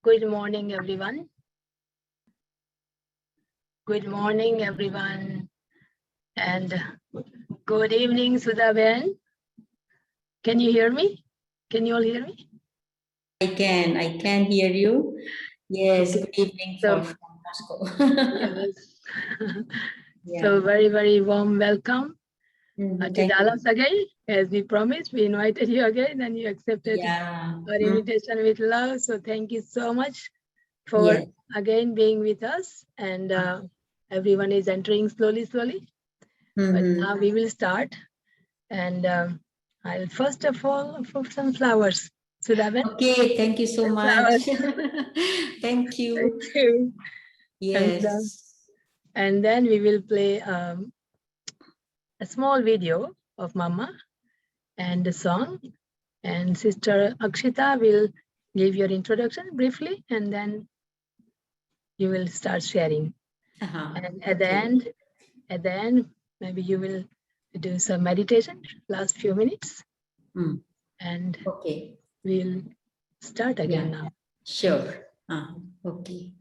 Good morning, everyone. Good morning, everyone. And good evening, Sudha Ben. Can you hear me? Can you all hear me? I can hear you. Yes, good evening from Moscow. Yes. Yeah. So very warm welcome Thank to you. Dallas again. As we promised, we invited you again and you accepted Yeah. our invitation with love. So thank you so much for Yes. again being with us. And everyone is entering slowly. But now we will start. And I'll first of all put some flowers. Sudha Ben? Okay, thank you so much. Thank you. Thank you. Yes. And then we will play a small video of Mama and the song. And Sister Akshita will give your introduction briefly, and then you will start sharing. And at the end, maybe you will do some meditation, last few minutes. And we'll start again now. Sure. Okay.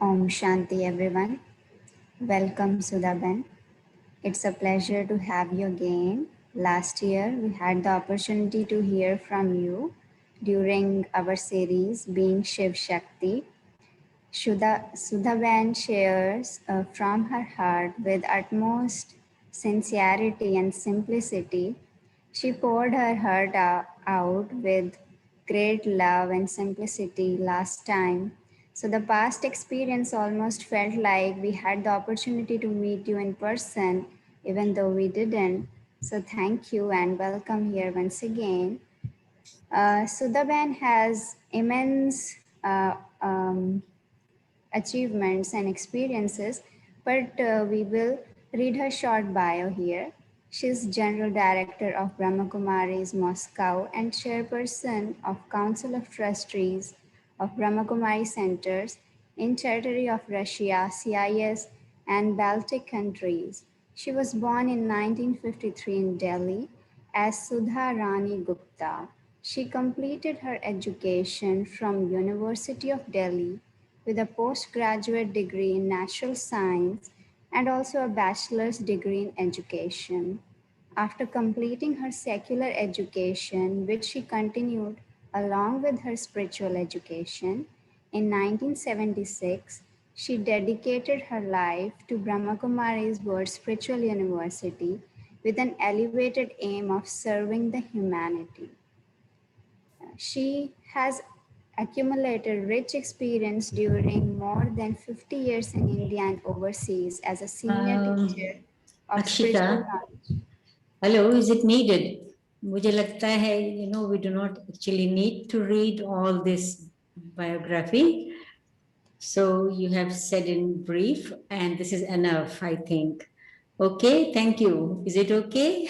Om Shanti everyone. Welcome Sudha Ben. It's a pleasure to have you again. Last year we had the opportunity to hear from you during our series Being Shiv Shakti. Sudha Ben shares from her heart with utmost sincerity and simplicity. She poured her heart out with great love and simplicity last time. So, the past experience almost felt like we had the opportunity to meet you in person, even though we didn't. So, thank you and welcome here once again. Sudha Ben has immense achievements and experiences, but we will read her short bio here. She's General Director of Brahma Kumaris Moscow and Chairperson of Council of Trustees of Brahma Kumari Centers in territory of Russia, CIS, and Baltic countries. She was born in 1953 in Delhi as Sudha Rani Gupta. She completed her education from University of Delhi with a postgraduate degree in natural science and also a bachelor's degree in education. After completing her secular education, which she continued along with her spiritual education, in 1976, she dedicated her life to Brahma Kumari's World Spiritual University with an elevated aim of serving the humanity. She has accumulated rich experience during more than 50 years in India and overseas as a senior teacher of spiritual Akshita, knowledge. hello, is it needed? मुझे लगता है, we do not actually need to read all this biography. So you have said in brief, and this is enough, I think. Okay, thank you. Is it okay?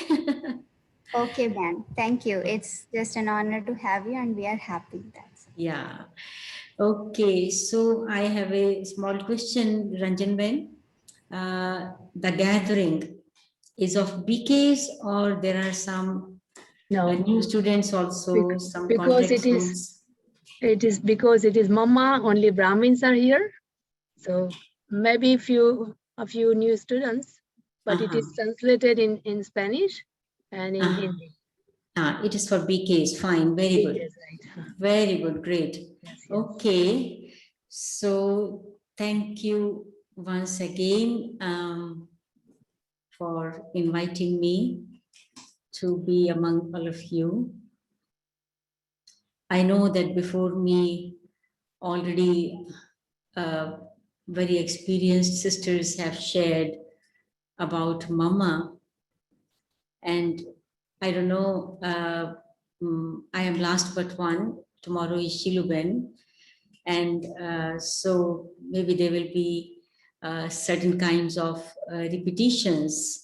Okay, Ben. Thank you. It's just an honor to have you, and we are happy. That's Yeah. Okay, so I have a small question, Ranjan Ben. The gathering is of BKs or there are some No, new students also, some because contact schools? it is because it is Mama, only Brahmins are here. So maybe a few new students, but it is translated in Spanish and in Hindi. It is for BKs, fine, very good. BKs, right. Very good, great. Yes, yes. Okay, so thank you once again for inviting me to be among all of you. I know that before me, already very experienced sisters have shared about Mama, and I don't know, I am last but one. Tomorrow is Shiluben, and so maybe there will be certain kinds of repetitions.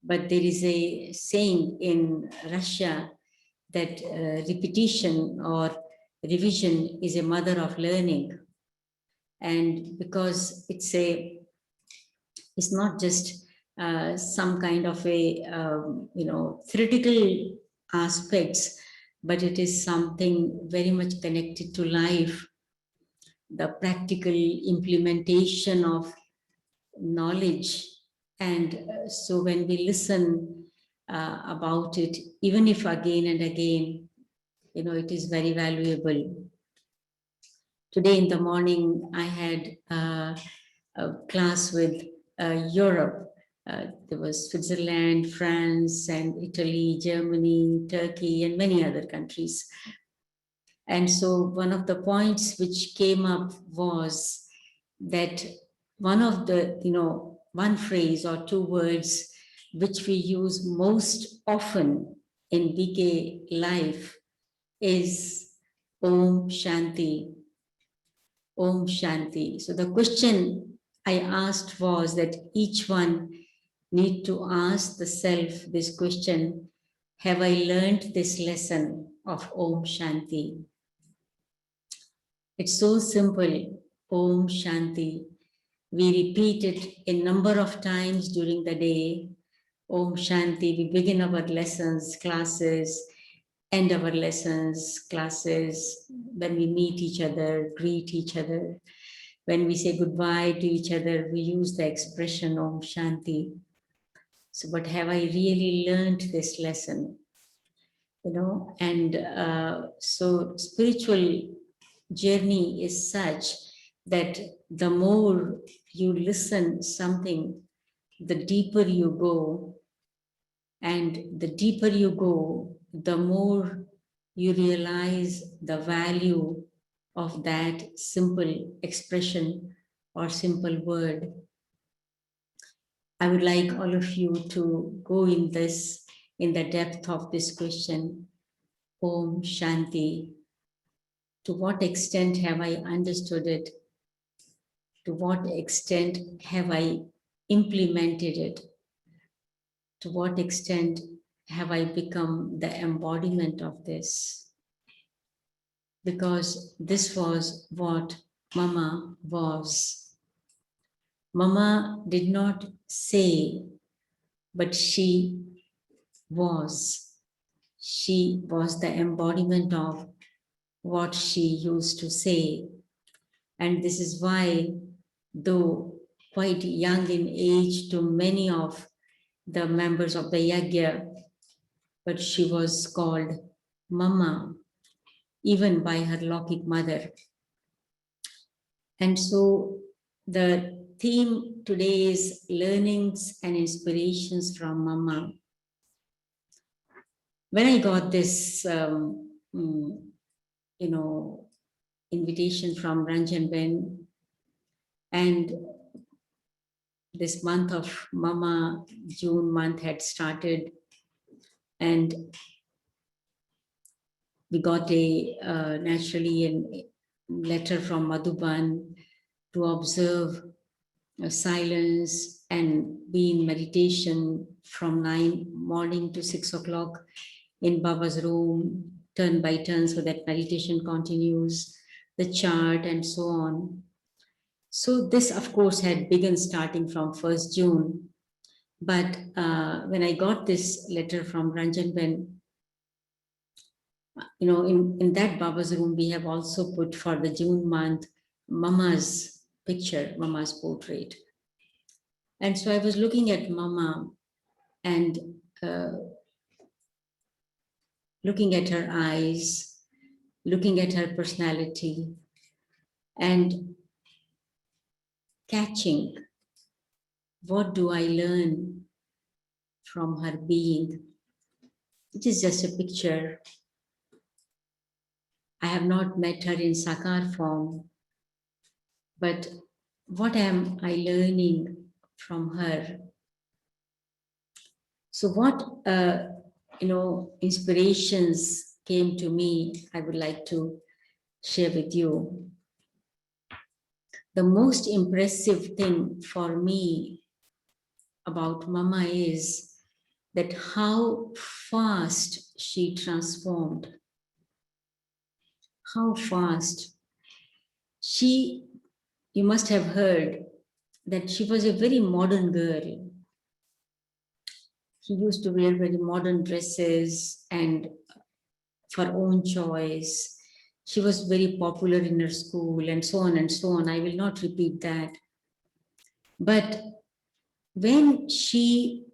But there is a saying in Russia that repetition or revision is a mother of learning. And because it's not just some kind of a theoretical aspects, but it is something very much connected to life, the practical implementation of knowledge. And so when we listen about it, even if again and again, it is very valuable. Today in the morning, I had a class with Europe. There was Switzerland, France, and Italy, Germany, Turkey, and many other countries. And so one of the points which came up was that one of the, one phrase or two words which we use most often in BK life is Om Shanti. Om Shanti. So the question I asked was that each one need to ask the self this question: have I learned this lesson of Om Shanti? It's so simple, Om Shanti. We repeat it a number of times during the day. Om Shanti. We begin our lessons, classes, end our lessons, classes, when we meet each other, greet each other. when we say goodbye to each other, we use the expression Om Shanti. So, but have I really learned this lesson? You know, and so spiritual journey is such that the more you listen something, the deeper you go, and the deeper you go, the more you realize the value of that simple expression or simple word. I would like all of you to go in the depth of this question, Om Shanti. To what extent have I understood it? To what extent have I implemented it? To what extent have I become the embodiment of this? Because this was what Mama was. Mama did not say, but she was. She was the embodiment of what she used to say. And this is why, though quite young in age to many of the members of the Yagya, but she was called Mama, even by her Lokik mother. And so the theme today is learnings and inspirations from Mama. When I got this, invitation from Ranjan Ben, and this month of Mama, June month had started, and we got naturally a letter from Madhuban to observe silence and be in meditation from 9 morning to 6 o'clock in Baba's room, turn by turn, so that meditation continues, the chart and so on. So this, of course, had begun starting from 1st June. But when I got this letter from Ranjan Ben, in that Baba's room, we have also put for the June month, Mama's picture, Mama's portrait. And so I was looking at Mama and looking at her eyes, looking at her personality, and catching what do I learn from her being. It is just a picture. I have not met her in Sakar form, but what am I learning from her? So what, inspirations came to me, I would like to share with you. The most impressive thing for me about Mama is that how fast she transformed. How fast. You must have heard that she was a very modern girl. She used to wear very modern dresses and for own choice. She was very popular in her school and so on and so on. I will not repeat that. But when she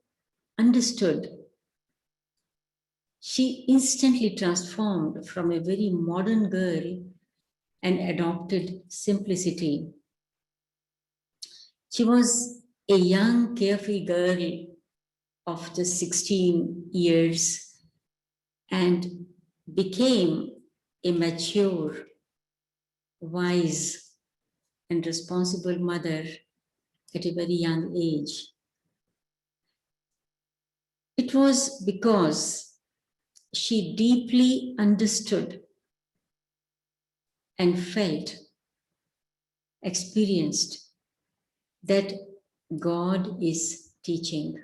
understood, she instantly transformed from a very modern girl and adopted simplicity. She was a young, carefree girl of just 16 years and became a mature, wise, and responsible mother at a very young age. It was because she deeply understood and felt, experienced that God is teaching.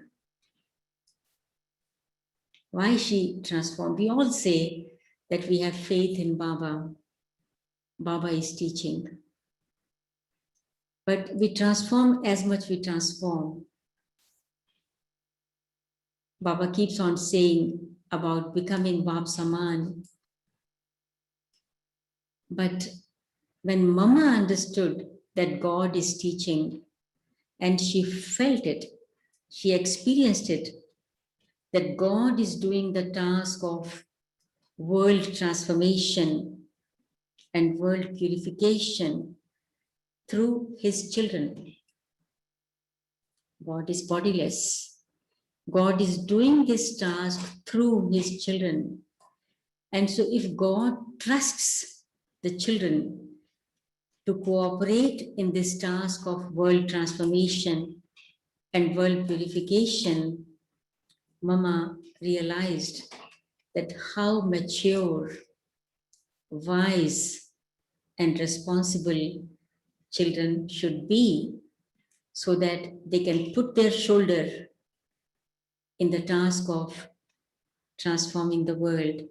Why she transformed? We all say that we have faith in Baba. Baba is teaching. But we transform as much we transform. Baba keeps on saying about becoming Bab Saman. But when Mama understood that God is teaching, and she felt it, she experienced it, that God is doing the task of world transformation and world purification through his children. God is bodiless. God is doing this task through his children. And so if God trusts the children to cooperate in this task of world transformation and world purification, Mama realized that how mature, wise, and responsible children should be, so that they can put their shoulder in the task of transforming the world,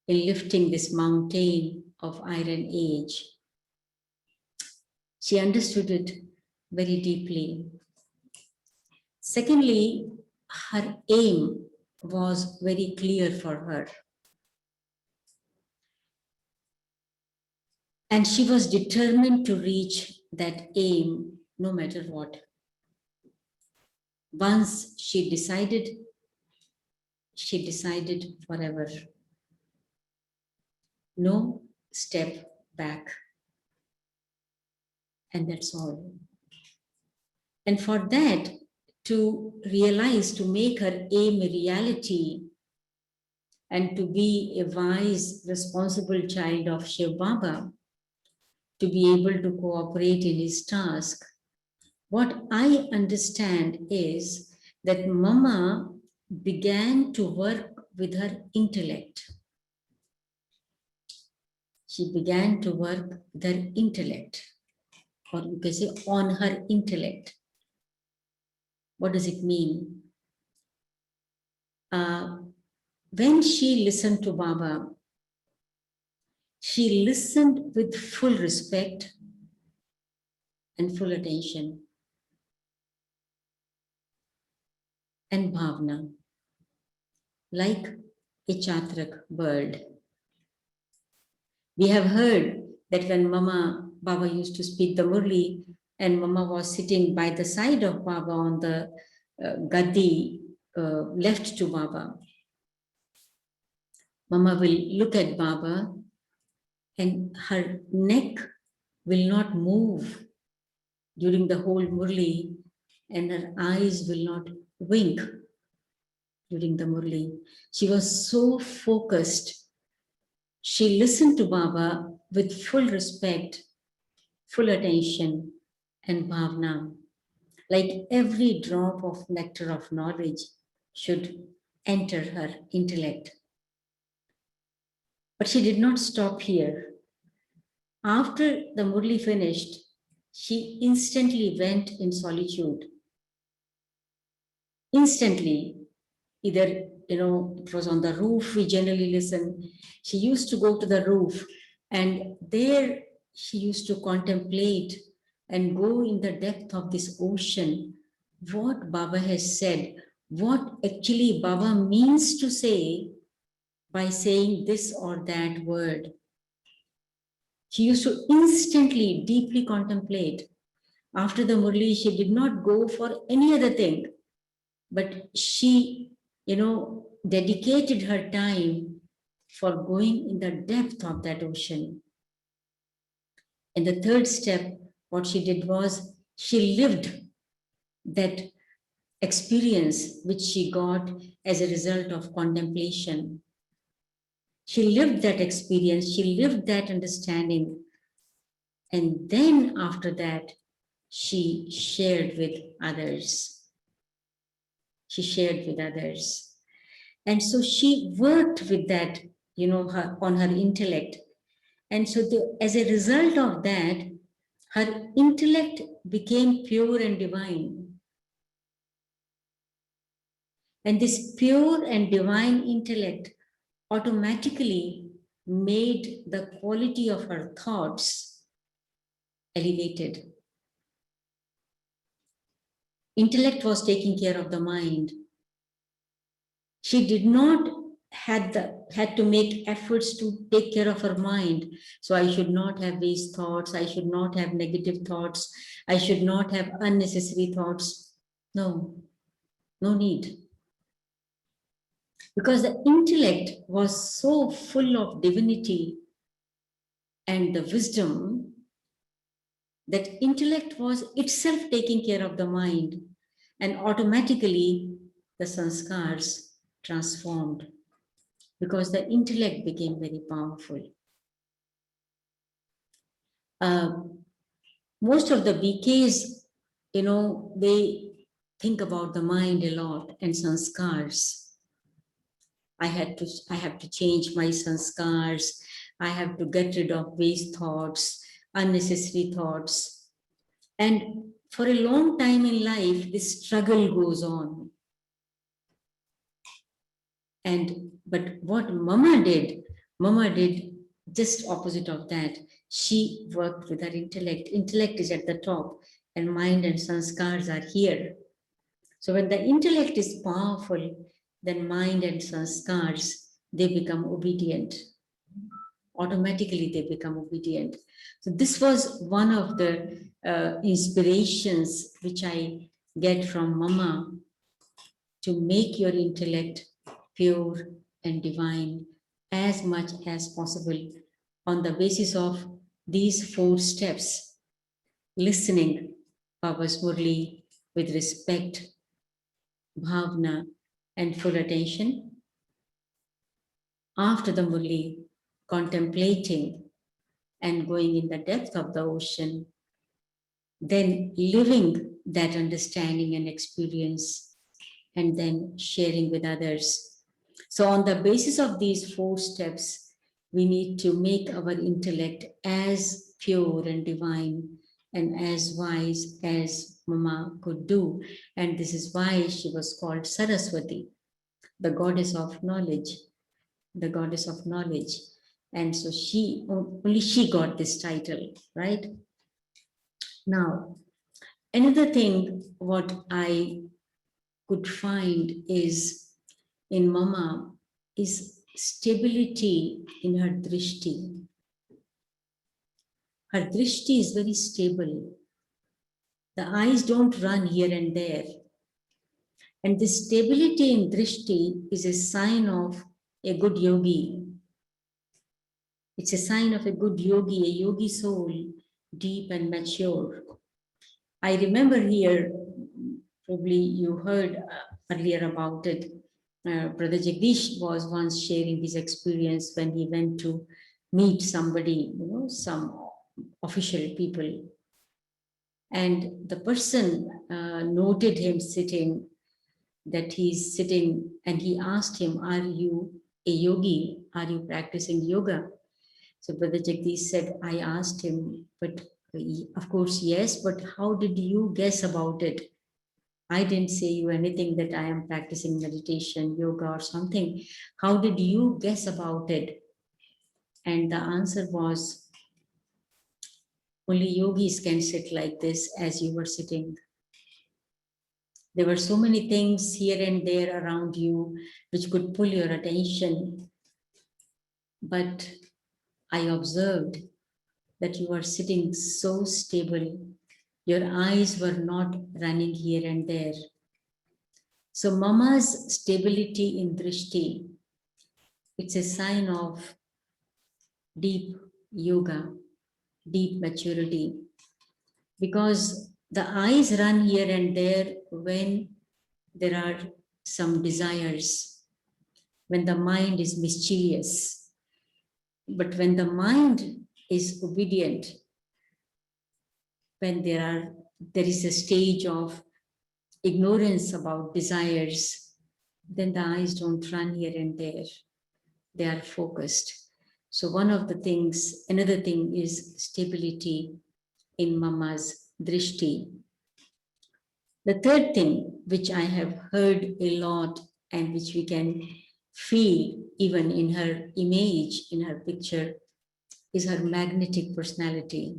in lifting this mountain of iron age. She understood it very deeply. Secondly, her aim was very clear for her. And she was determined to reach that aim no matter what. Once she decided forever. No step back. And that's all. And for that, to realize, to make her aim a reality, and to be a wise, responsible child of Shiv Baba, to be able to cooperate in his task, what I understand is that Mama began to work with her intellect. She began to work with her intellect, or you can say on her intellect. What does it mean? When she listened to Baba, she listened with full respect and full attention and bhavna, like a chatrak bird. We have heard that when Baba used to speak the Murli, and Mama was sitting by the side of Baba on the gaddi left to Baba, Mama will look at Baba and her neck will not move during the whole Murli, and her eyes will not wink during the Murli. She was so focused. She listened to Baba with full respect, full attention, and bhavna. Like every drop of nectar of knowledge should enter her intellect. But she did not stop here. After the Murli finished, she instantly went in solitude. Instantly, either, it was on the roof, we generally listen. She used to go to the roof, and there she used to contemplate and go in the depth of this ocean, what Baba has said, what actually Baba means to say by saying this or that word. She used to instantly, deeply contemplate. After the Murli, she did not go for any other thing, but she, dedicated her time for going in the depth of that ocean. And the third step, what she did was she lived that experience which she got as a result of contemplation. She lived that experience, she lived that understanding. And then after that, she shared with others. She shared with others. And so she worked with that, on her intellect. And so as a result of that, her intellect became pure and divine. And this pure and divine intellect automatically made the quality of her thoughts elevated. Intellect was taking care of the mind. She did not had to make efforts to take care of her mind. So I should not have waste thoughts, I should not have negative thoughts, I should not have unnecessary thoughts. No, no need. Because the intellect was so full of divinity and the wisdom that intellect was itself taking care of the mind, and automatically the sanskars transformed because the intellect became very powerful. Most of the BKs, they think about the mind a lot and sanskars. I have to change my sanskars. I have to get rid of waste thoughts, unnecessary thoughts. And for a long time in life, this struggle goes on. But what Mama did just opposite of that. She worked with her intellect. Intellect is at the top, and mind and sanskars are here. So when the intellect is powerful, then mind and sanskars, they become obedient. Automatically, they become obedient. So this was one of the inspirations which I get from Mama, to make your intellect pure and divine as much as possible on the basis of these 4 steps: listening Baba's Murli with respect, bhavna, and full attention. After the Murli, contemplating and going in the depth of the ocean, then living that understanding and experience, and then sharing with others. So on the basis of these 4 steps, we need to make our intellect as pure and divine and as wise as Mama could do. And this is why she was called Saraswati, the goddess of knowledge, the goddess of knowledge. And so only she got this title, right? Now, another thing what I could find is in Mama is stability in her drishti. Her drishti is very stable. The eyes don't run here and there. And this stability in drishti is a sign of a good yogi. It's a sign of a good yogi, a yogi soul, deep and mature. I remember here, probably you heard earlier about it, Brother Jagdish was once sharing his experience when he went to meet somebody, some official people. And the person noted him sitting, that he's sitting, and he asked him, "Are you a yogi? Are you practicing yoga?" So Brother Jagdish said, I asked him, "But of course, yes, but how did you guess about it? I didn't say you anything that I am practicing meditation, yoga or something. How did you guess about it?" And the answer was, only yogis can sit like this as you were sitting. There were so many things here and there around you which could pull your attention. But I observed that you were sitting so stable. Your eyes were not running here and there. So Mama's stability in drishti, it's a sign of deep yoga, deep maturity, because the eyes run here and there when there are some desires, when the mind is mischievous. But when the mind is obedient, when there is a stage of ignorance about desires, then the eyes don't run here and there. They are focused. So another thing is stability in Mama's drishti. The third thing, which I have heard a lot and which we can feel even in her image, in her picture, is her magnetic personality.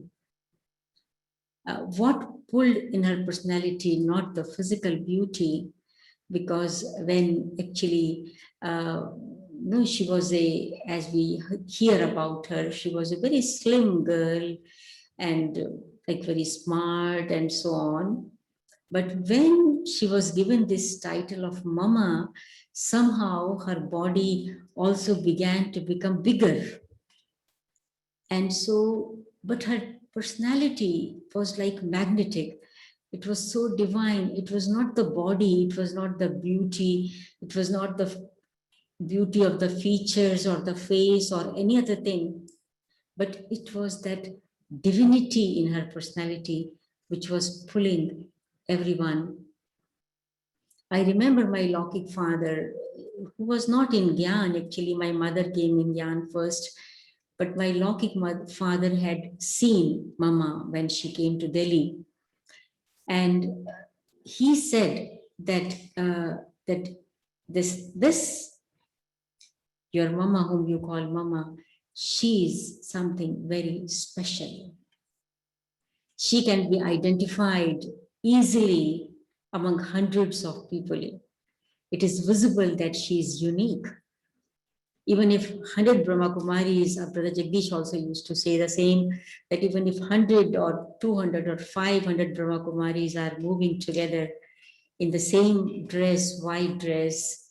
What pulled in her personality, not the physical beauty, because when actually no, she was as we hear about her, she was a very slim girl and like very smart and so on. But when she was given this title of Mama, somehow her body also began to become bigger. And so, but her personality was like magnetic. It was so divine. It was not the body, it was not the beauty, it was not the beauty of the features or the face or any other thing, but it was that divinity in her personality which was pulling everyone. I remember my Lokik father, who was not in Gyan, actually, my mother came in Gyan first, but my Lokik father had seen Mama when she came to Delhi. And he said that, that this your Mama, whom you call Mama, she is something very special. She can be identified easily among hundreds of people. It is visible that she is unique. Even if 100 Brahma Kumaris, Brother Jagdish also used to say the same, that even if 100 or 200 or 500 Brahma Kumaris are moving together in the same dress, white dress,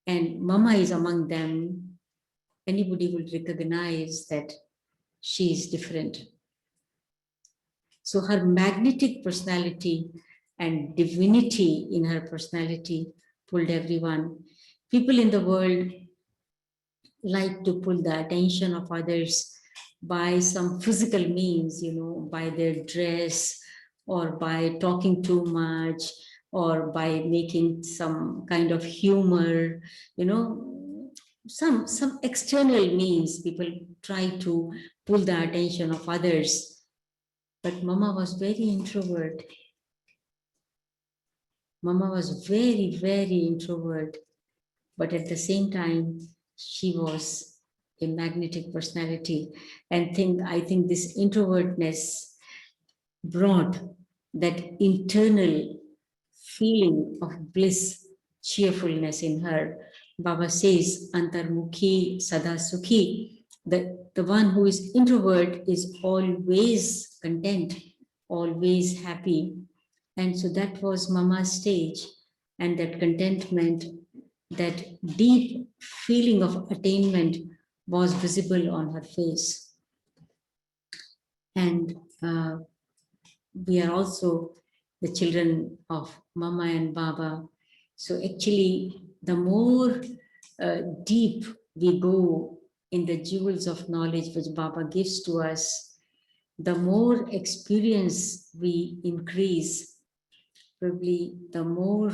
and Mama is among them, anybody will recognize that she is different. So her magnetic personality and divinity in her personality pulled everyone. People in the world like to pull the attention of others by some physical means, by their dress or by talking too much or by making some kind of humor, some external means people try to pull the attention of others. But Mama was very introvert. Mama was very, very introvert. But at the same time, she was a magnetic personality. And I think this introvertness brought that internal feeling of bliss, cheerfulness in her. Baba says, Antarmukhi Sada Sukhi. The one who is introvert is always content, always happy. And so that was Mama's stage. And that contentment, that deep feeling of attainment was visible on her face. And we are also the children of Mama and Baba. So actually, the more deep we go in the jewels of knowledge which Baba gives to us, the more experience we increase, probably the more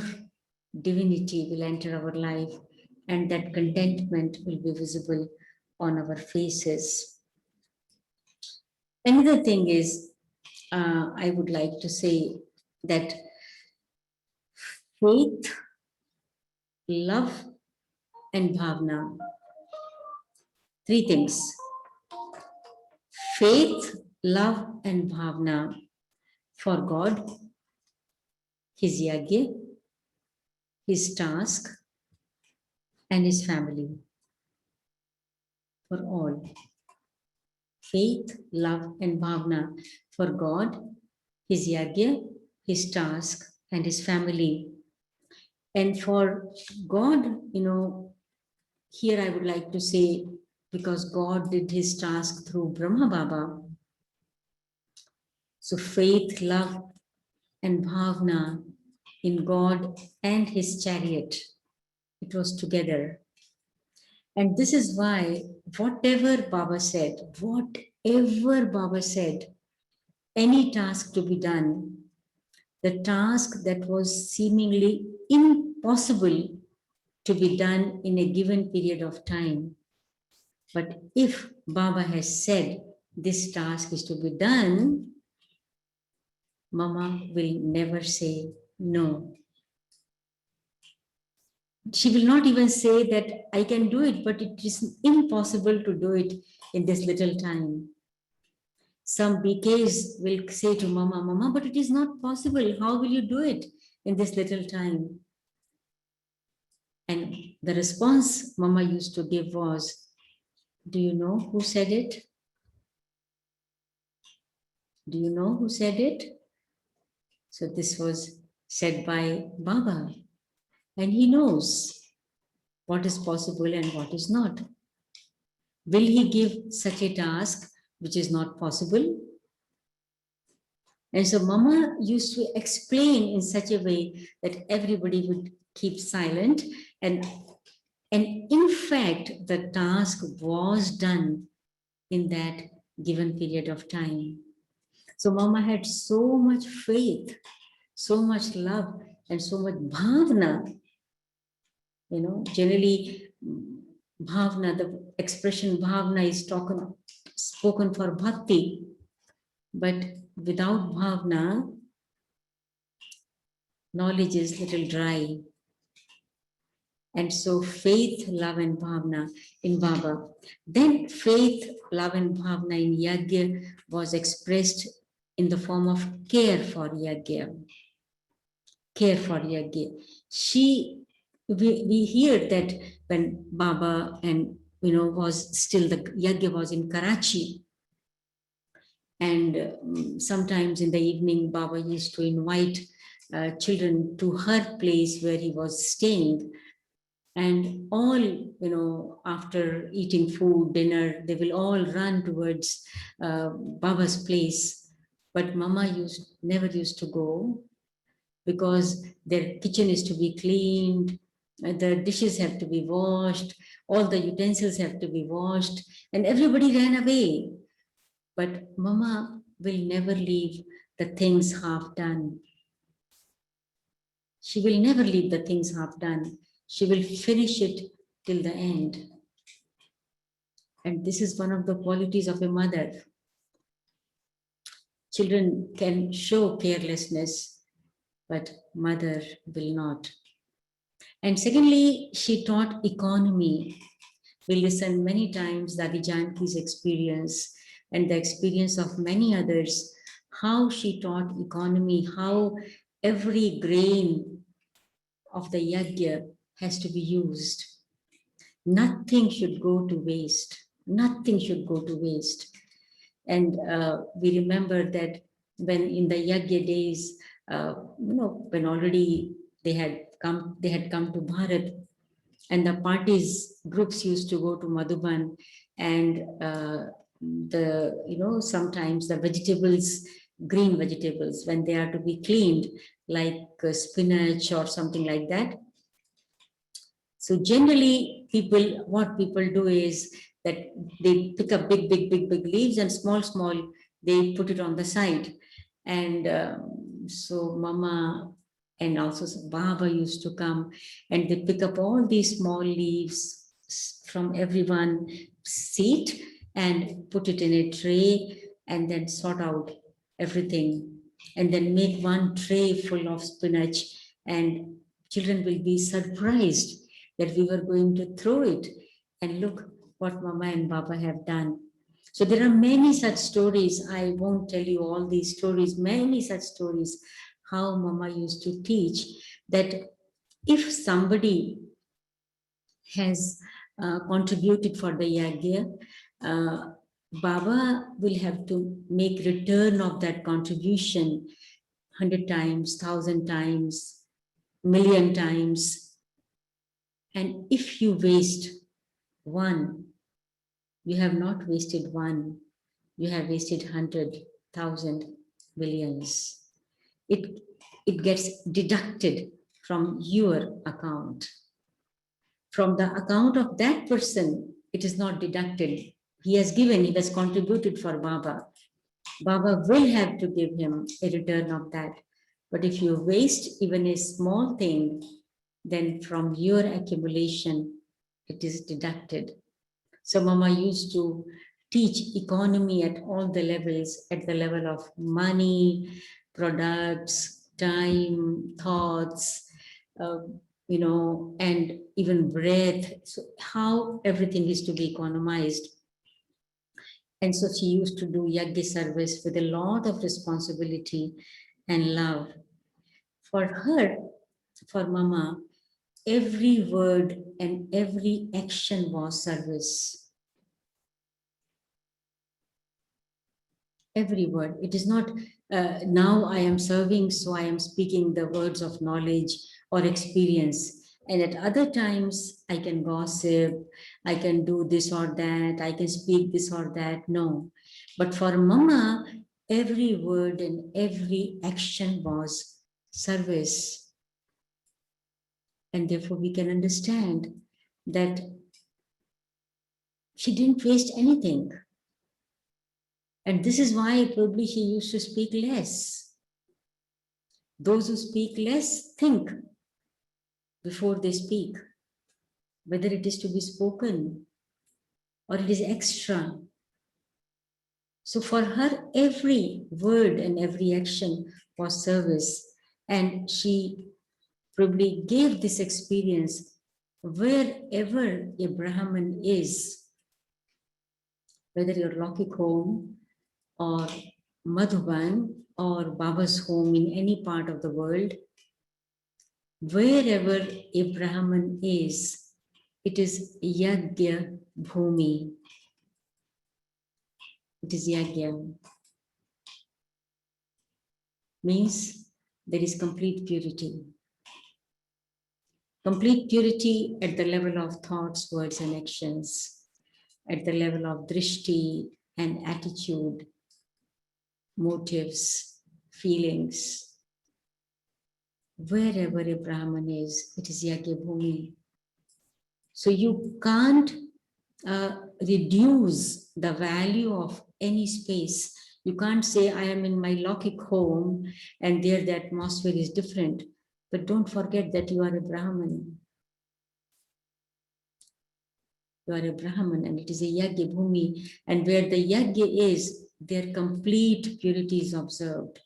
divinity will enter our life, and that contentment will be visible on our faces. Another thing is, I would like to say that faith, love, and bhavna, three things. Faith, love, and bhavna for God, His yagya, His task, and His family. For all. Faith, love, and bhavna for God, His yagya, His task, and His family. And for God, here I would like to say, because God did His task through Brahma Baba. So faith, love, and bhavna in God and His chariot, it was together. And this is why whatever Baba said, any task to be done, the task that was seemingly impossible to be done in a given period of time. But if Baba has said this task is to be done, Mama will never say no. She will not even say that I can do it, but it is impossible to do it in this little time. Some BKs will say to Mama, but it is not possible. How will you do it in this little time? And the response Mama used to give was, do you know who said it? Do you know who said it? So this was said by Baba, and he knows what is possible and what is not. Will he give such a task which is not possible? And so Mama used to explain in such a way that everybody would keep silent. And in fact, the task was done in that given period of time. So Mama had so much faith, so much love, and so much bhavna. You know, generally, bhavna, the expression bhavna is spoken for bhakti, but without bhavna, knowledge is little dry. And so faith, love, and bhavna in Baba. Then faith, love, and bhavna in Yagya was expressed in the form of care for Yagya. Care for Yagya. We hear that when Baba and was still, the Yagya was in Karachi, and sometimes in the evening Baba used to invite children to her place where he was staying, and all after eating food, dinner, they will all run towards Baba's place. But Mama never used to go, because their kitchen is to be cleaned, the dishes have to be washed, all the utensils have to be washed, and everybody ran away. But Mama will never leave the things half done. She will never leave the things half done. She will finish it till the end. And this is one of the qualities of a mother. Children can show carelessness, but mother will not. And secondly, she taught economy. We listen many times Dadi Janki's experience and the experience of many others, how she taught economy, how every grain of the yagya has to be used. Nothing should go to waste. Nothing should go to waste. And we remember that when in the yagya days, when already they had come to Bharat, and the parties groups used to go to Madhuban, and sometimes the vegetables, green vegetables, when they are to be cleaned, like spinach or something like that. So generally, what people do is that they pick up big leaves, and small, they put it on the side. And so Mama and also Baba used to come, and they pick up all these small leaves from everyone's seat and put it in a tray, and then sort out everything, and then make one tray full of spinach, and children will be surprised that we were going to throw it, and look what Mama and Baba have done. So there are many such stories. I won't tell you all these stories, many such stories, how Mama used to teach that if somebody has contributed for the yagya, Baba will have to make return of that contribution 100 times, 1,000 times, million times. And if you waste one, you have not wasted one, you have wasted 100,000 millions. It gets deducted from your account. From the account of that person, it is not deducted. He has contributed for Baba. Baba will have to give him a return of that. But if you waste even a small thing, then from your accumulation, it is deducted. So Mama used to teach economy at all the levels, at the level of money, products, time, thoughts, and even breath. So how everything is to be economized. And so she used to do yagya service with a lot of responsibility and love. For her, for Mama, every word and every action was service. Every word. It is not now I am serving, so I am speaking the words of knowledge or experience. And at other times, I can gossip, I can do this or that, I can speak this or that. No. But for Mama, every word and every action was service. And therefore, we can understand that she didn't waste anything. And this is why probably she used to speak less. Those who speak less think before they speak, whether it is to be spoken or it is extra. So for her, every word and every action was service. And she probably gave this experience wherever a Brahman is, whether you're Laukik home or Madhuban or Baba's home in any part of the world, wherever a Brahman is, it is Yagya Bhumi. It is Yagya. Means there is complete purity. Complete purity at the level of thoughts, words, and actions, at the level of drishti and attitude, motives, feelings. Wherever a Brahman is, it is Yagya Bhumi. So you can't reduce the value of any space. You can't say, I am in my Laukik home and there the atmosphere is different. But don't forget that you are a Brahman. You are a Brahman and it is a Yagya Bhumi. And where the Yagya is, their complete purity is observed.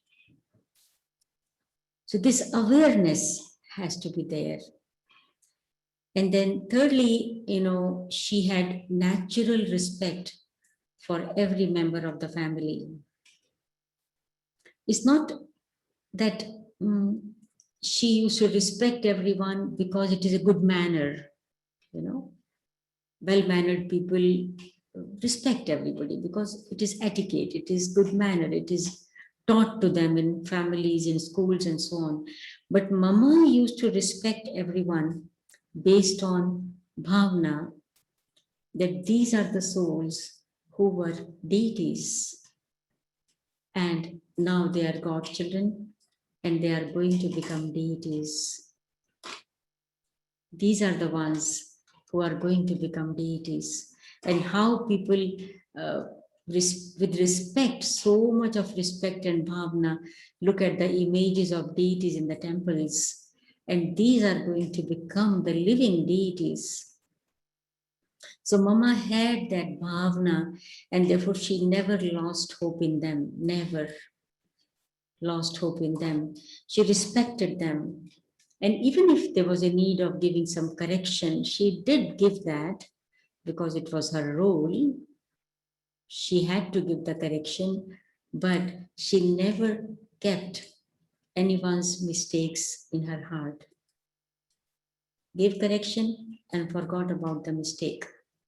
So this awareness has to be there. And then thirdly, she had natural respect for every member of the family. It's not that she used to respect everyone because it is a good manner, well-mannered people respect everybody because it is etiquette, it is good manner, it is taught to them in families, in schools and so on. But Mama used to respect everyone based on bhavna, that these are the souls who were deities and now they are God children and they are going to become deities. These are the ones who are going to become deities. And how people, with respect, so much of respect and bhavna, look at the images of deities in the temples. And these are going to become the living deities. So Mama had that bhavna, and therefore she never lost hope in them, never lost hope in them. She respected them. And even if there was a need of giving some correction, she did give that because it was her role. She had to give the correction, but she never kept anyone's mistakes in her heart. Gave correction and forgot about the mistake.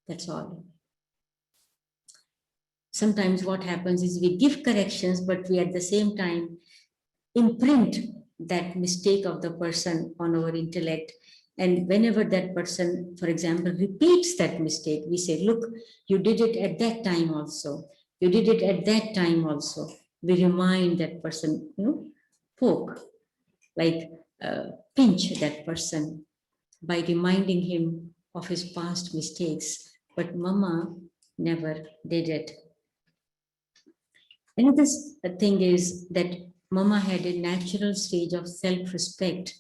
That's all. Sometimes what happens is we give corrections, but we at the same time imprint that mistake of the person on our intellect. And whenever that person, for example, repeats that mistake, we say, look, you did it at that time also. You did it at that time also. We remind that person, poke, like pinch that person by reminding him of his past mistakes. But Mama never did it. Another thing is that Mama had a natural stage of self-respect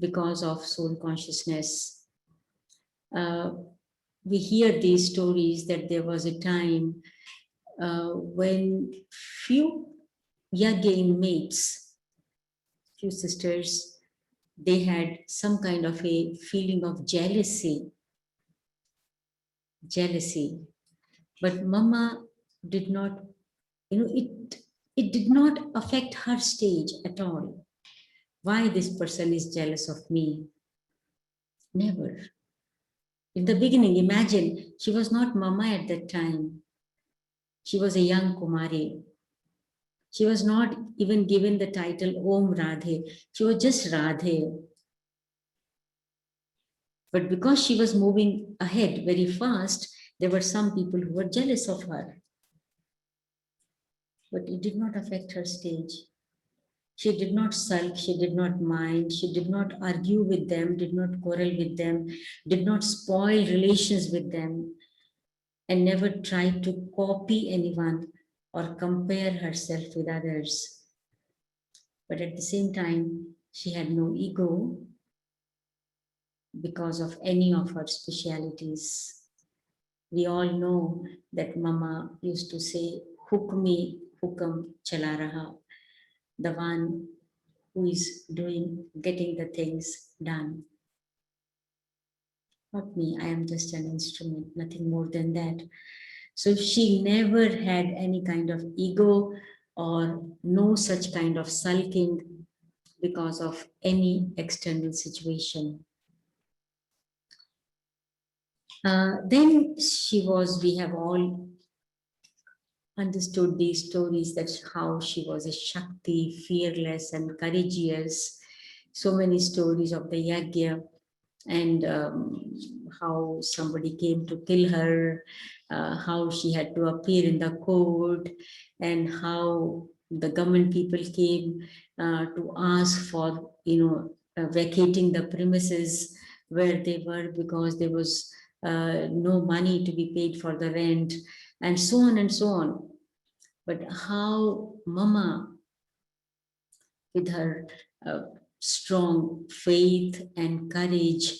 because of soul consciousness. We hear these stories that there was a time when few Yagya inmates, few sisters, they had some kind of a feeling of jealousy. But Mama did not, it did not affect her stage at all. Why this person is jealous of me? Never. In the beginning, imagine, she was not Mama at that time. She was a young Kumari. She was not even given the title Om Radhe. She was just Radhe. But because she was moving ahead very fast, there were some people who were jealous of her. But it did not affect her stage. She did not sulk, she did not mind, she did not argue with them, did not quarrel with them, did not spoil relations with them, and never tried to copy anyone or compare herself with others. But at the same time, she had no ego because of any of her specialities. We all know that Mama used to say, Hukmi hukam chala raha, the one who is getting the things done. Not me, I am just an instrument, nothing more than that. So she never had any kind of ego or no such kind of sulking because of any external situation. Then we have all understood these stories, that's how she was a Shakti, fearless and courageous. So many stories of the Yagya and how somebody came to kill her, how she had to appear in the court, and how the government people came to ask for, vacating the premises where they were because there was no money to be paid for the rent, and so on and so on. But how Mama, with her strong faith and courage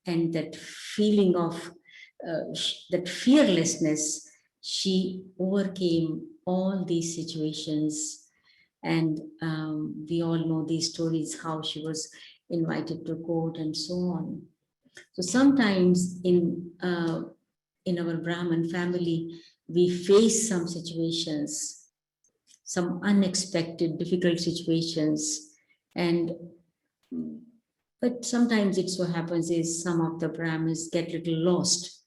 and that feeling of that fearlessness, she overcame all these situations. And we all know these stories, how she was invited to court and so on. So sometimes in our Brahman family, we face some situations, some unexpected, difficult situations. And but sometimes it so happens is some of the Brahmins get a little lost.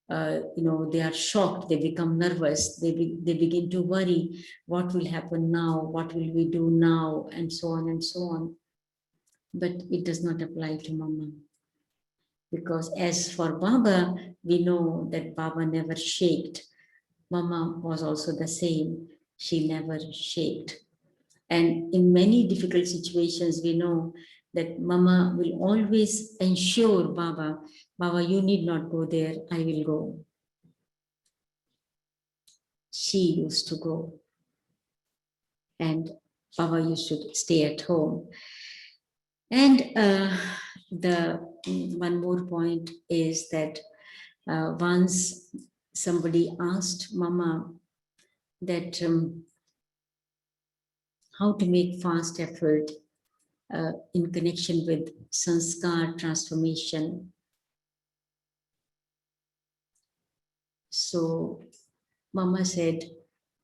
They are shocked, they become nervous, they begin to worry, what will happen now, what will we do now, and so on and so on. But it does not apply to Mama. Because as for Baba, we know that Baba never shaked. Mama was also the same. She never shaked. And in many difficult situations, we know that Mama will always ensure Baba, you need not go there, I will go. She used to go. And Baba used to stay at home. And the one more point is that once somebody asked Mama that how to make fast effort in connection with sanskar transformation. So Mama said,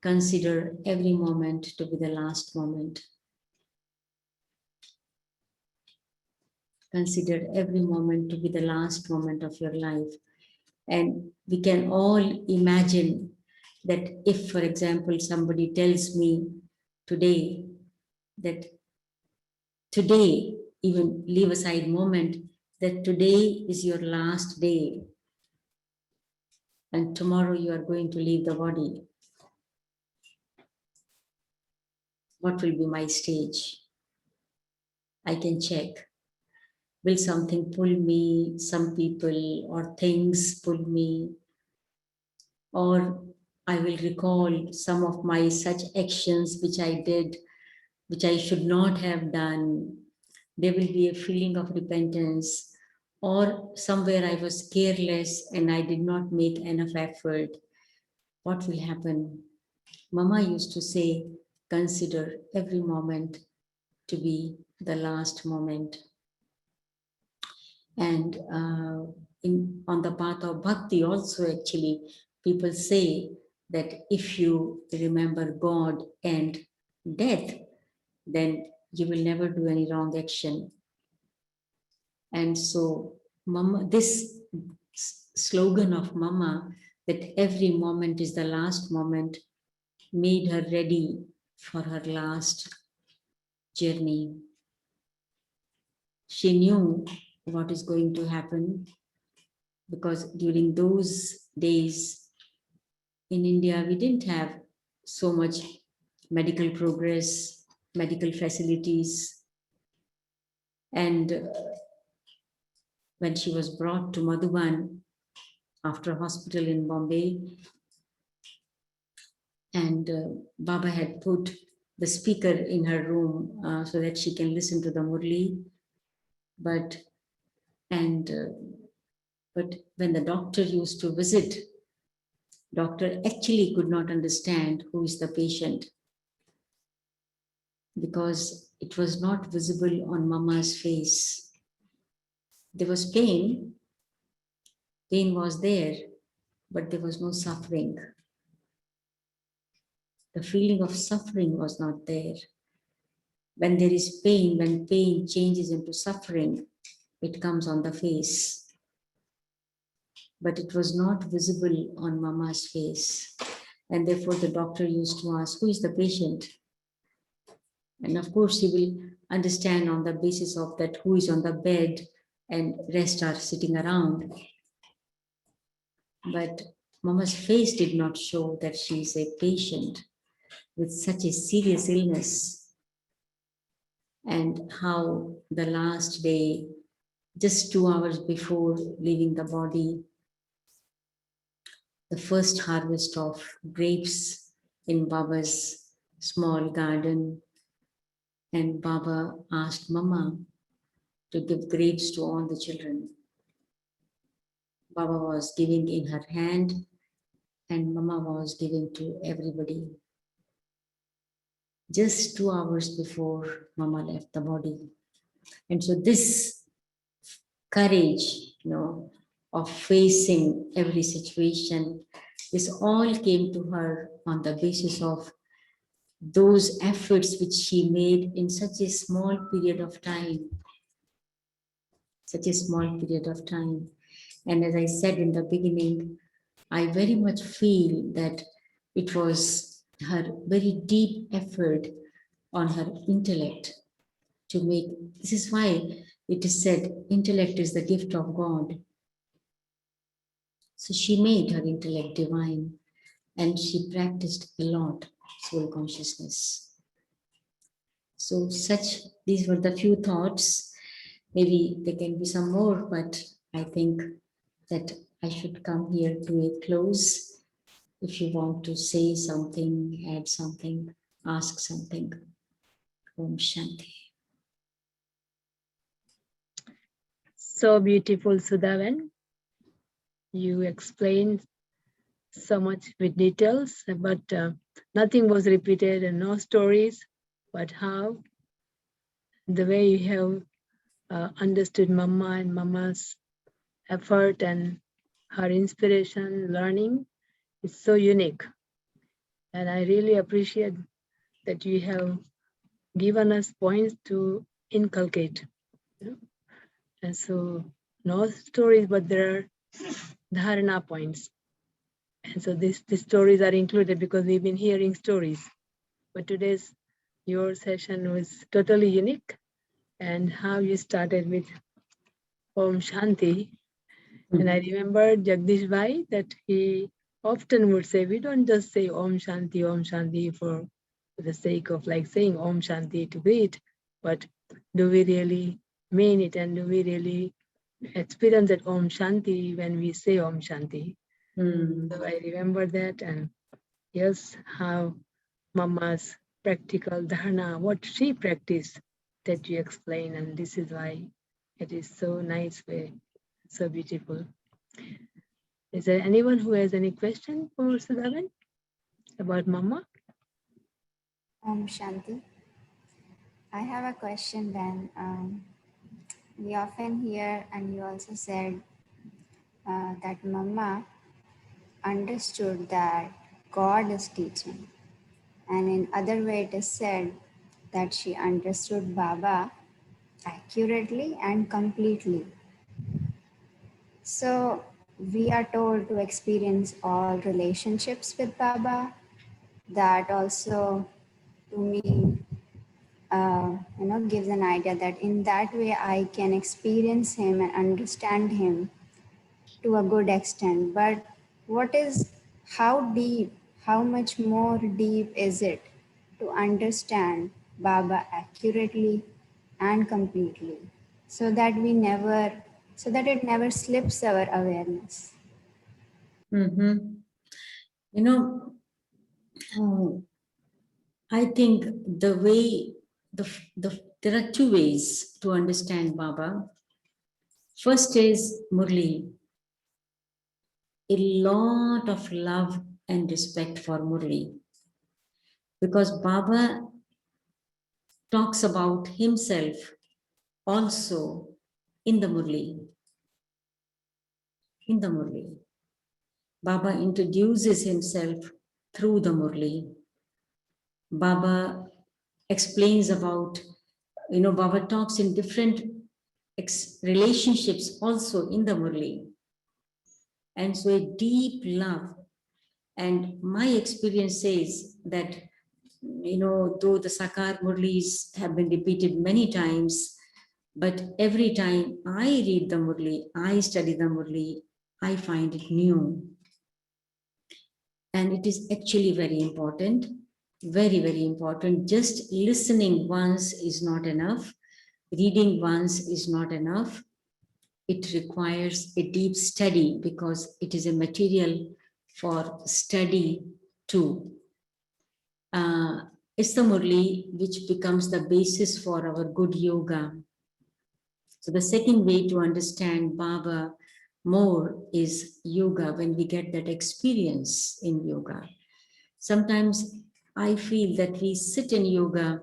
consider every moment to be the last moment. Consider every moment to be the last moment of your life. And we can all imagine that if, for example, somebody tells me today that today, even leave aside moment, that today is your last day and tomorrow you are going to leave the body. What will be my stage? I can check. Will something pull me, some people or things pull me? Or I will recall some of my such actions which I did, which I should not have done. There will be a feeling of repentance. Or somewhere I was careless and I did not make enough effort. What will happen? Mama used to say, consider every moment to be the last moment. And on the path of bhakti also, actually, people say that if you remember God and death, then you will never do any wrong action. And so Mama, this slogan of Mama, that every moment is the last moment, made her ready for her last journey. She knew what is going to happen, because during those days in India, we didn't have so much medical progress, medical facilities. And when she was brought to Madhuban after a hospital in Bombay, and Baba had put the speaker in her room so that she can listen to the Murli. But when the doctor used to visit, doctor actually could not understand who is the patient, because it was not visible on Mama's face. There was pain was there, but there was no suffering. The feeling of suffering was not there. When there is pain, when pain changes into suffering, it comes on the face. But it was not visible on Mama's face. And therefore the doctor used to ask, who is the patient? And of course he will understand on the basis of that who is on the bed and rest are sitting around. But Mama's face did not show that she is a patient with such a serious illness. And how the last day, just 2 hours before leaving the body, the first harvest of grapes in Baba's small garden, and Baba asked Mama to give grapes to all the children. Baba was giving in her hand, and Mama was giving to everybody. Just 2 hours before Mama left the body. And so this courage, of facing every situation, this all came to her on the basis of those efforts which she made in such a small period of time. Such a small period of time. And as I said in the beginning, I very much feel that it was her very deep effort on her intellect to make, this is why it is said, intellect is the gift of God. So she made her intellect divine, and she practiced a lot soul consciousness. So these were the few thoughts. Maybe there can be some more, but I think that I should come here to a close. If you want to say something, add something, ask something. Om Shanti. So beautiful, Sudhavan. You explained so much with details, but nothing was repeated and no stories, but how the way you have understood Mama and Mama's effort and her inspiration, learning is so unique. And I really appreciate that you have given us points to inculcate. And so no stories, but there are dharana points. And so these stories are included because we've been hearing stories. But your session was totally unique. And how you started with Om Shanti. And I remember Jagdish Bhai that he often would say, we don't just say Om Shanti for the sake of like saying Om Shanti to read, but do we really mean it, and do we really experience that Om Shanti when we say Om Shanti? So I remember that, and yes, how Mama's practical dharana, what she practiced, that you explain, and this is why it is so nice way, so beautiful. Is there anyone who has any question for Sudhavan about Mama? Om Shanti. I have a question then. We often hear, and you also said that Mama understood that God is teaching. And in other way it is said that she understood Baba accurately and completely. So we are told to experience all relationships with Baba. That also, to me, gives an idea that in that way I can experience him and understand him to a good extent. But what is, how deep, how much more deep is it to understand Baba accurately and completely, so that we never, so that it never slips our awareness? Mm-hmm. You know, I think the way, there are two ways to understand Baba. First is Murli, a lot of love and respect for Murli, because Baba talks about himself also in the Murli. In the Murli, Baba introduces himself through the Murli. Baba explains about, Baba talks in different relationships also in the Murli. And so a deep love. And my experience says that, though the Sakar Murlis have been repeated many times, but every time I read the Murli, I study the Murli, I find it new. And it is actually very important, very, very important. Just listening once is not enough. Reading once is not enough. It requires a deep study because it is a material for study too. It's the Murli which becomes the basis for our good yoga. So the second way to understand Baba more is yoga, when we get that experience in yoga. Sometimes I feel that we sit in yoga,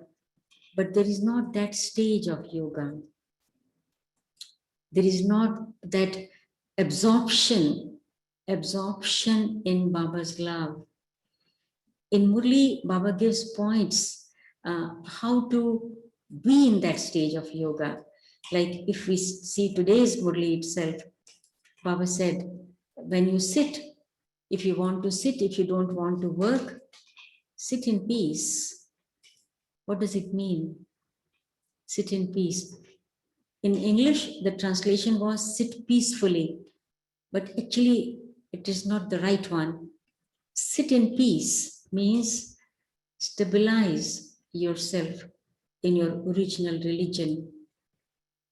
but there is not that stage of yoga. There is not that absorption in Baba's love. In Murli, Baba gives points how to be in that stage of yoga. Like if we see today's Murli itself, Baba said, when you sit, if you want to sit, if you don't want to work, sit in peace. What does it mean? Sit in peace. In English, the translation was sit peacefully, but actually it is not the right one. Sit in peace means stabilize yourself in your original religion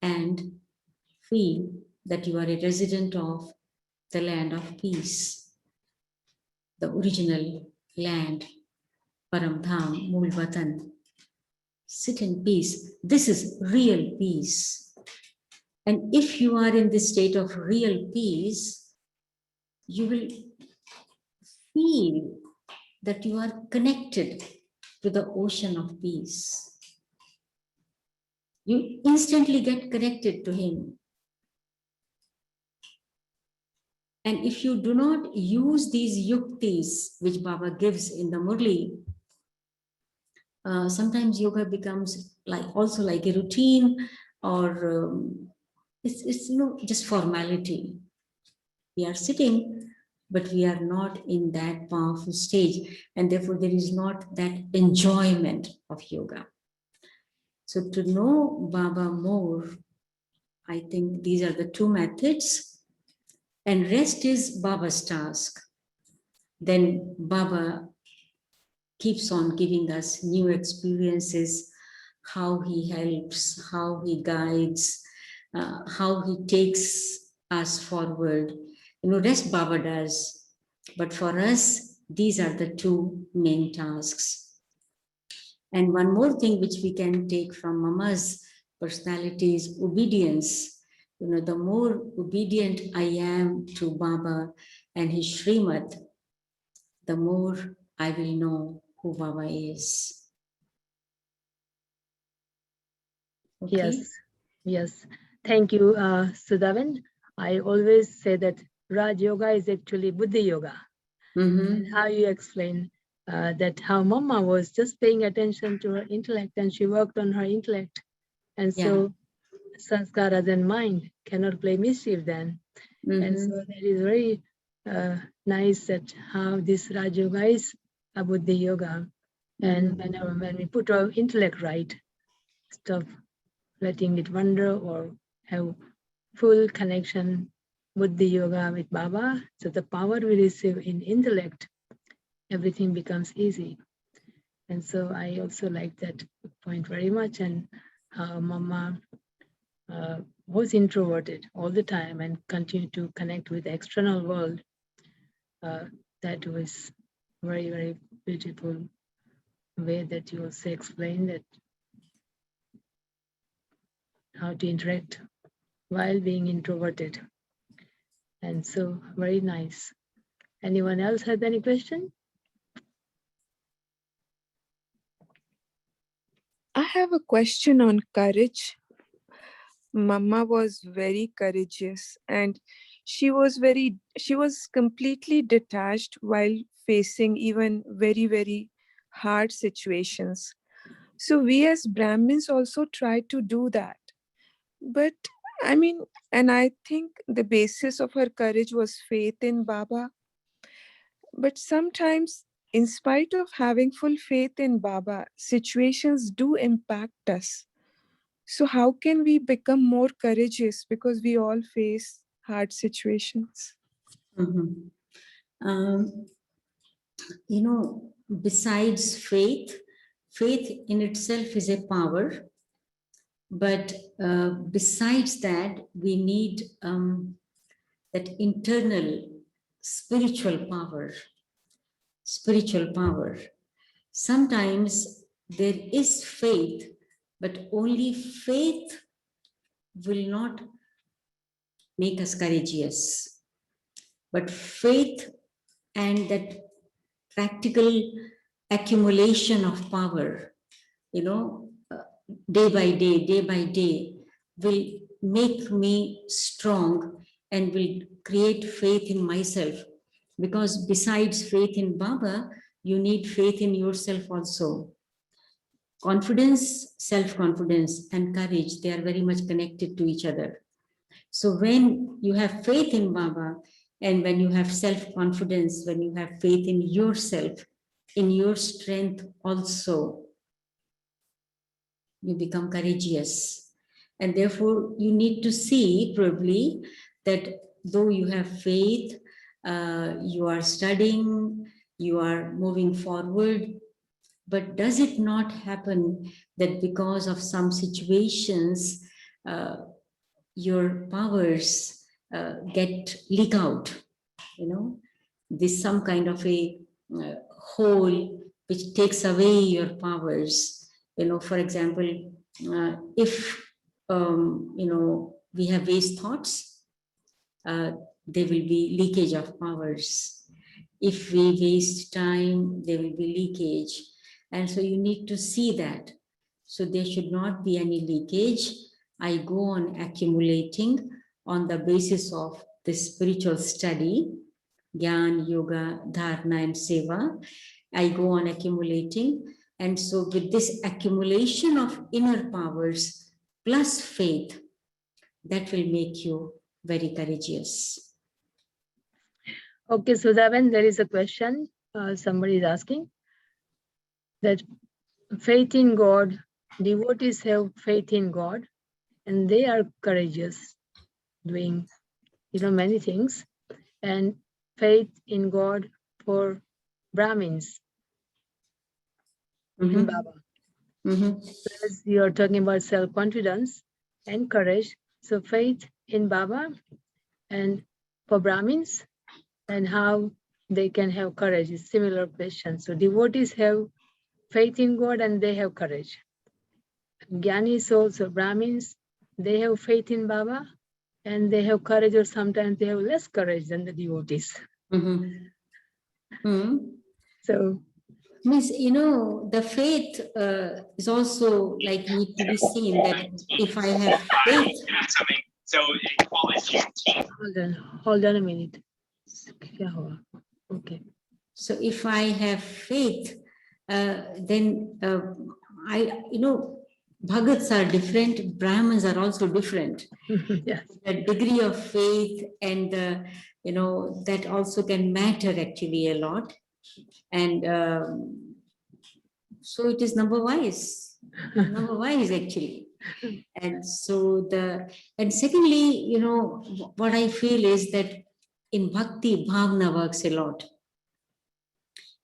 and feel that you are a resident of the land of peace, the original land, Param Dham, Mool Vatan. Sit in peace. This is real peace. And if you are in this state of real peace, you will feel that you are connected to the ocean of peace. You instantly get connected to him. And if you do not use these yuktis which Baba gives in the Murli, sometimes yoga becomes also like a routine, or it's just formality. We are sitting, but we are not in that powerful stage, and therefore there is not that enjoyment of yoga. So to know Baba more, I think these are the two methods, and rest is Baba's task. Then Baba keeps on giving us new experiences, how he helps, how he guides, how he takes us forward. Rest Baba does, but for us, these are the two main tasks. And one more thing which we can take from Mama's personality is obedience. The more obedient I am to Baba and his Srimad, the more I will know who Baba is. Okay? Yes. Thank you, Sudhavan. I always say that Raj Yoga is actually Buddhi Yoga. And how you explain that how Mama was just paying attention to her intellect and she worked on her intellect. And so sanskaras and mind cannot play mischief then. And so that is very nice that how this Raj Yoga is a Buddhi Yoga. And when we put our intellect right, stop letting it wander or have full connection with the yoga with Baba. So the power we receive in intellect, everything becomes easy. And so I also like that point very much. And how Mama was introverted all the time and continued to connect with the external world. That was very, very beautiful way that you also explained that how to interact while being introverted. And so very nice. Anyone else have any question? I have a question on courage. Mama was very courageous and she was completely detached while facing even very, very hard situations. So we as Brahmins also try to do that. But I mean, and I think the basis of her courage was faith in Baba. But sometimes, in spite of having full faith in Baba, situations do impact us. So, how can we become more courageous because we all face hard situations? You know, besides faith, faith in itself is a power. But besides that, we need that internal spiritual power. Spiritual power. Sometimes there is faith, but only faith will not make us courageous. But faith and that practical accumulation of power, you know, day by day, will make me strong and will create faith in myself. Because besides faith in Baba, you need faith in yourself also. Confidence, self-confidence, and courage, they are very much connected to each other. So when you have faith in Baba, and when you have self-confidence, when you have faith in yourself, in your strength also, you become courageous. And therefore, you need to see probably that though you have faith, you are studying, you are moving forward, but does it not happen that because of some situations, your powers get leak out? You know, this some kind of a hole which takes away your powers. You know, for example, if you know, we have waste thoughts, there will be leakage of powers. If we waste time, there will be leakage. And so you need to see that. So there should not be any leakage. I go on accumulating on the basis of the spiritual study, Gyan, Yoga, Dharana, and Seva. I go on accumulating. And so with this accumulation of inner powers plus faith, that will make you very courageous. Okay, Sudhavan, there is a question. Somebody is asking that faith in God, devotees have faith in God, and they are courageous, doing, you know, many things. And faith in God for Brahmins in Baba. As you are talking about self-confidence and courage, so faith in Baba and for Brahmins, and how they can have courage is similar question. So devotees have faith in God and they have courage. Gyanis also, Brahmins, they have faith in Baba and they have courage, or sometimes they have less courage than the devotees. So means, you know, the faith is also like need to be seen that if I have faith. hold on a minute. Okay. So if I have faith, then I, you know, Bhagats are different, Brahmins are also different. Yes. The degree of faith and that also can matter actually a lot. And so it is number wise actually. And so and secondly, what I feel is that in bhakti, bhavna works a lot.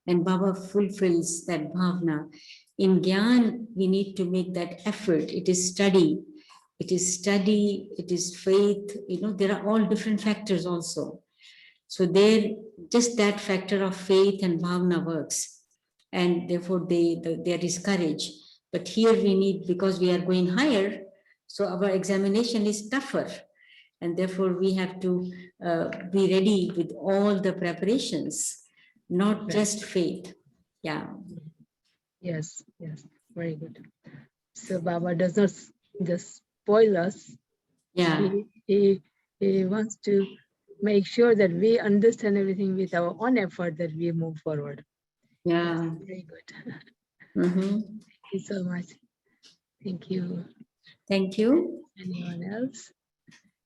And Baba fulfills that bhavna. In Gyan, we need to make that effort. It is study, it is faith. There are all different factors also. So there, just that factor of faith and bhavna works. And therefore, there is courage. But here we need, because we are going higher, so our examination is tougher. And therefore, we have to be ready with all the preparations, not Right. just faith. Yeah. Yes, yes, very good. So Baba does not just spoil us. Yeah. He wants to make sure that we understand everything with our own effort, that we move forward. Yeah. Yes, very good. Mm-hmm. Thank you so much. Thank you. Thank you. Anyone else?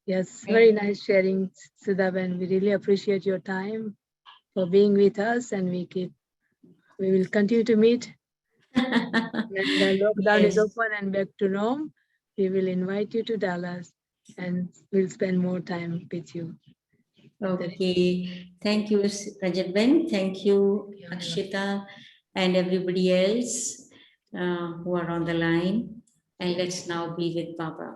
Yes, very nice sharing, Sudhaben. We really appreciate your time for being with us, and we will continue to meet. When the lockdown is Yes. open and back to Rome, we will invite you to Dallas and we'll spend more time with you. Okay. Thank you, Rajabben. Thank you, Yeah. Akshita, and everybody else who are on the line. And let's now be with Baba.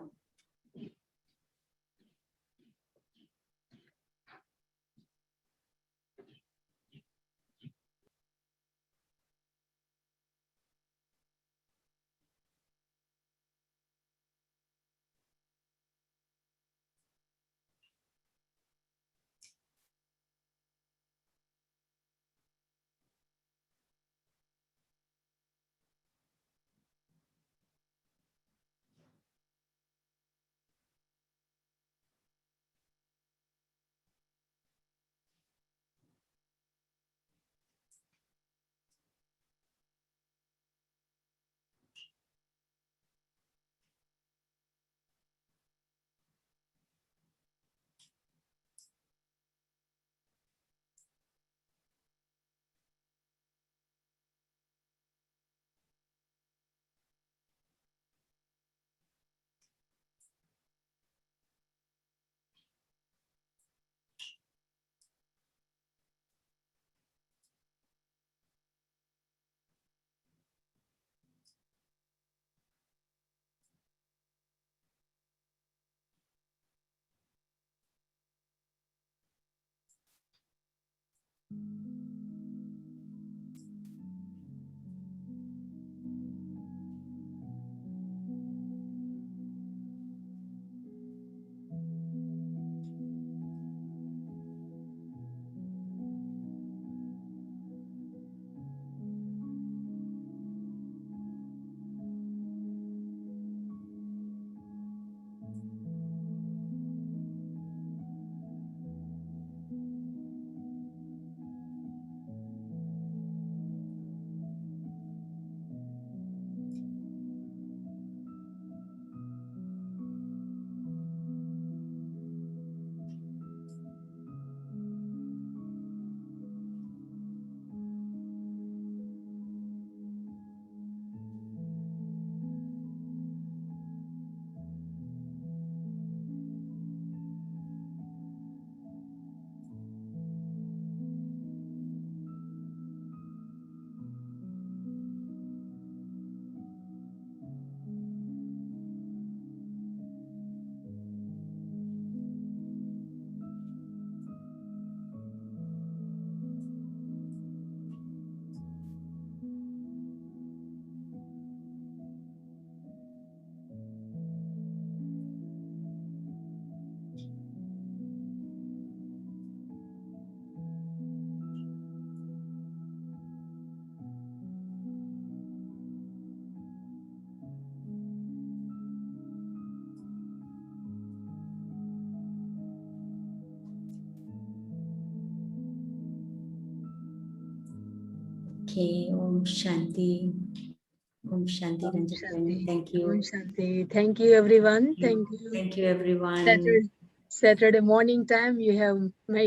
Okay, Om Shanti. Om Shanti, Om Ranjit. Shanti. Thank you. Om Shanti. Thank you, everyone. Thank you. Thank you, everyone. Saturday morning time, you have made